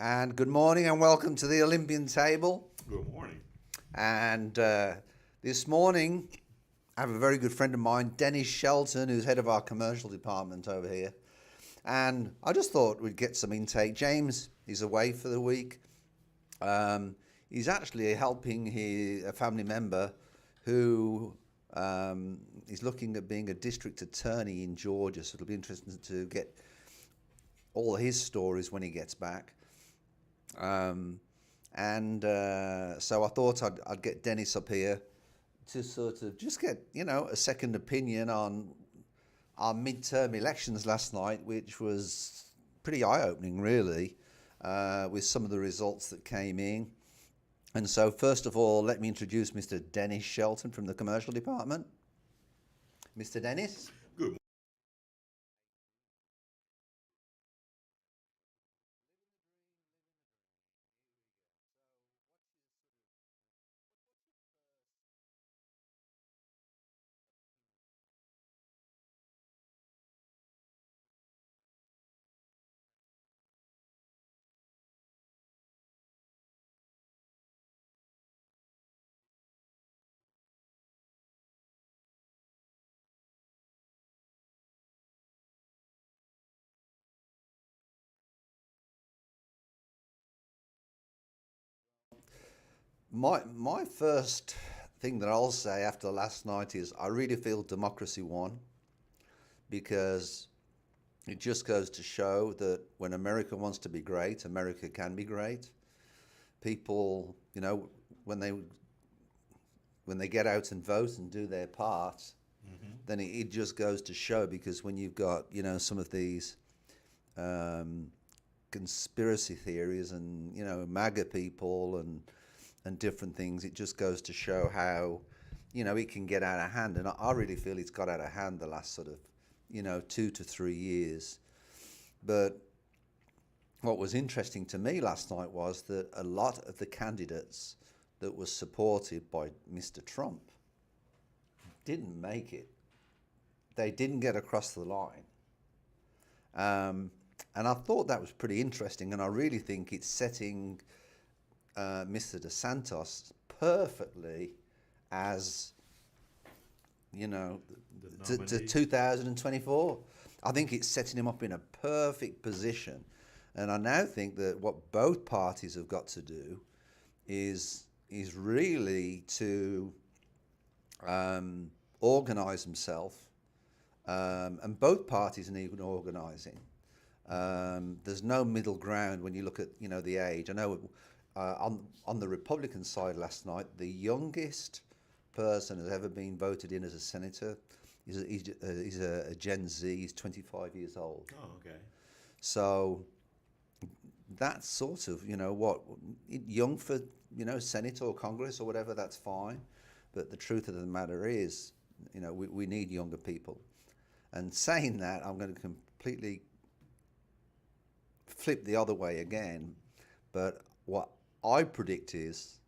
And good morning and welcome to the Olympian Table. Good morning. And this morning, I have a very good friend of mine, Dennis Shelton, who's head of our commercial department over here. And I just thought we'd get some intake. James is away for the week. He's actually helping a family member who is looking at being a district attorney in Georgia. So it'll be interesting to get all his stories when he gets back. So I thought I'd get Dennis up here to sort of just get, a second opinion on our midterm elections last night, which was pretty eye-opening, really, with some of the results that came in. And so, first of all, let me introduce Mr. Dennis Shelton from the commercial department. Mr. Dennis? Good. My first thing that I'll say after last night is I really feel democracy won, because it just goes to show that when America wants to be great, America can be great. People, when they get out and vote and do their part, then it just goes to show, because when you've got, some of these conspiracy theories and, MAGA people and different things, it just goes to show how, it can get out of hand. And I really feel it's got out of hand the last sort of, 2 to 3 years. But what was interesting to me last night was that a lot of the candidates that were supported by Mr. Trump didn't make it. They didn't get across the line. And I thought that was pretty interesting, and I really think it's setting Mr. DeSantis perfectly as, to 2024. I think it's setting him up in a perfect position. And I now think that what both parties have got to do is really to organise themselves. And both parties need organising. There's no middle ground when you look at, the age. I know on the Republican side last night, the youngest person has ever been voted in as a senator he's a Gen Z. He's 25 years old. Oh, okay. So that's sort of, young for, Senate or Congress or whatever, that's fine. But the truth of the matter is, we need younger people. And saying that, I'm going to completely flip the other way again. But what I predict is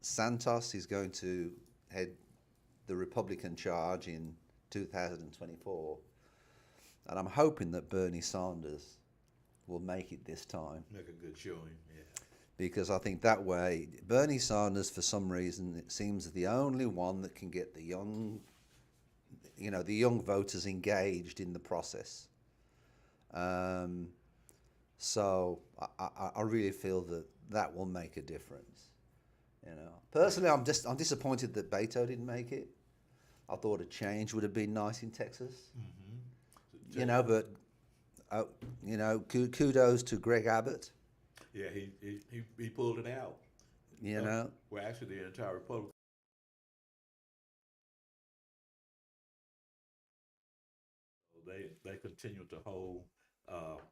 Santos is going to head the Republican charge in 2024. And I'm hoping that Bernie Sanders will make it this time. Make a good showing, yeah. Because I think that way, Bernie Sanders, for some reason, it seems the only one that can get the young voters engaged in the process. So I really feel that will make a difference. Personally, I'm disappointed that Beto didn't make it. I thought a change would have been nice in Texas. But kudos to Greg Abbott. Yeah, he pulled it out. Well, actually, the entire Republican. They continued to hold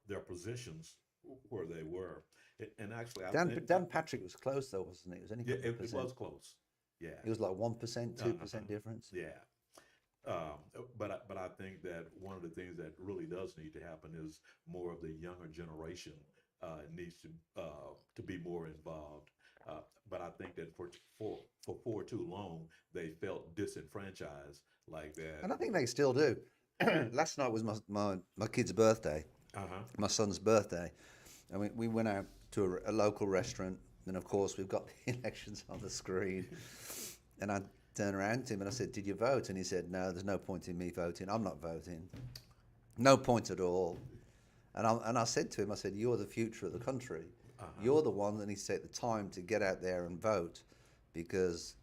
their positions where they were. And actually, Dan Patrick was close though, wasn't it? It was only it was close. Yeah, it was like 1%, 2% difference. Yeah, but I think that one of the things that really does need to happen is more of the younger generation needs to be more involved. But I think that for too long they felt disenfranchised like that. And I think they still do. Last night was my kid's birthday, my son's birthday, And we went out to a local restaurant, and of course we've got the elections on the screen. And I turned around to him and I said, "Did you vote?" And he said, "No, there's no point in me voting. I'm not voting. No point at all." And I said to him, I said, "You're the future of the country. You're the one that needs to take the time to get out there and vote, because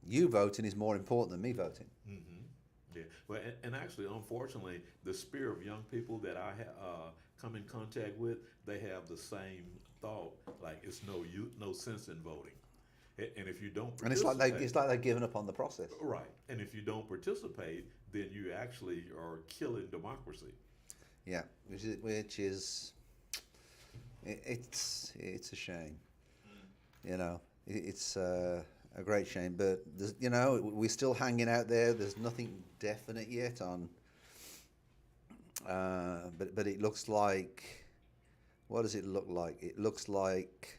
you voting is more important than me voting." Yeah, well, and actually, unfortunately, the spirit of young people that I come in contact with, they have the same thought. Like, it's no sense in voting, and if you don't, And it's like they've given up on the process. right, and if you don't participate, then you actually are killing democracy. Yeah, it's a shame. It's a great shame, but we're still hanging out there. There's nothing definite yet on, but it looks like. What does it look like? It looks like.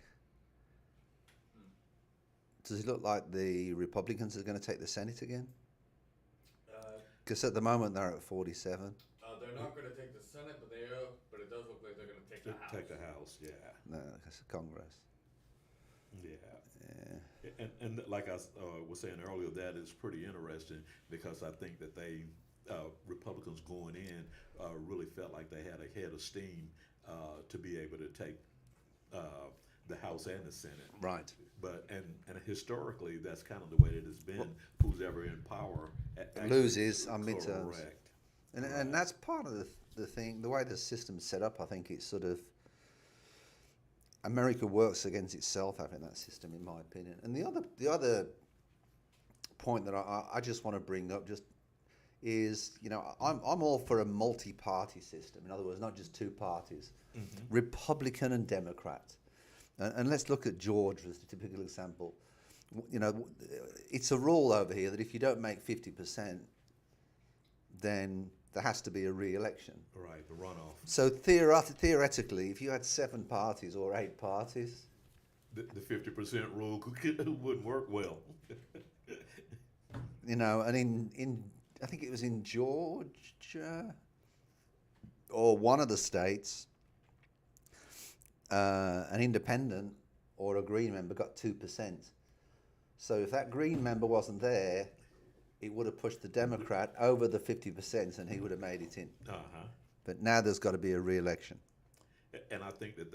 Does it look like the Republicans are going to take the Senate again? Because at the moment they're at 47. They're not going to take the Senate, but but it does look like they're going to take the House. Take the House, yeah. No, it's Congress. Yeah. And like I was saying earlier, that is pretty interesting, because I think that they Republicans going in really felt like they had a head of steam to be able to take the House and the Senate. Right. But and historically, that's kind of the way it has been. Who's ever in power loses on midterms. Correct. And that's part of the thing. The way the system's set up, I think it's sort of America works against itself having that system, in my opinion. And the other point that I just want to bring up is, I'm all for a multi-party system. In other words, not just two parties, Republican and Democrat. And let's look at Georgia as a typical example. It's a rule over here that if you don't make 50%, then there has to be a re-election. Right, the runoff. So theoretically, if you had 7 parties or 8 parties, the 50% rule wouldn't work well. And in I think it was in Georgia or one of the states, an independent or a Green member got 2%. So if that Green member wasn't there, it would have pushed the Democrat over the 50%, and he would have made it in. But now there's got to be a re-election. And I think that's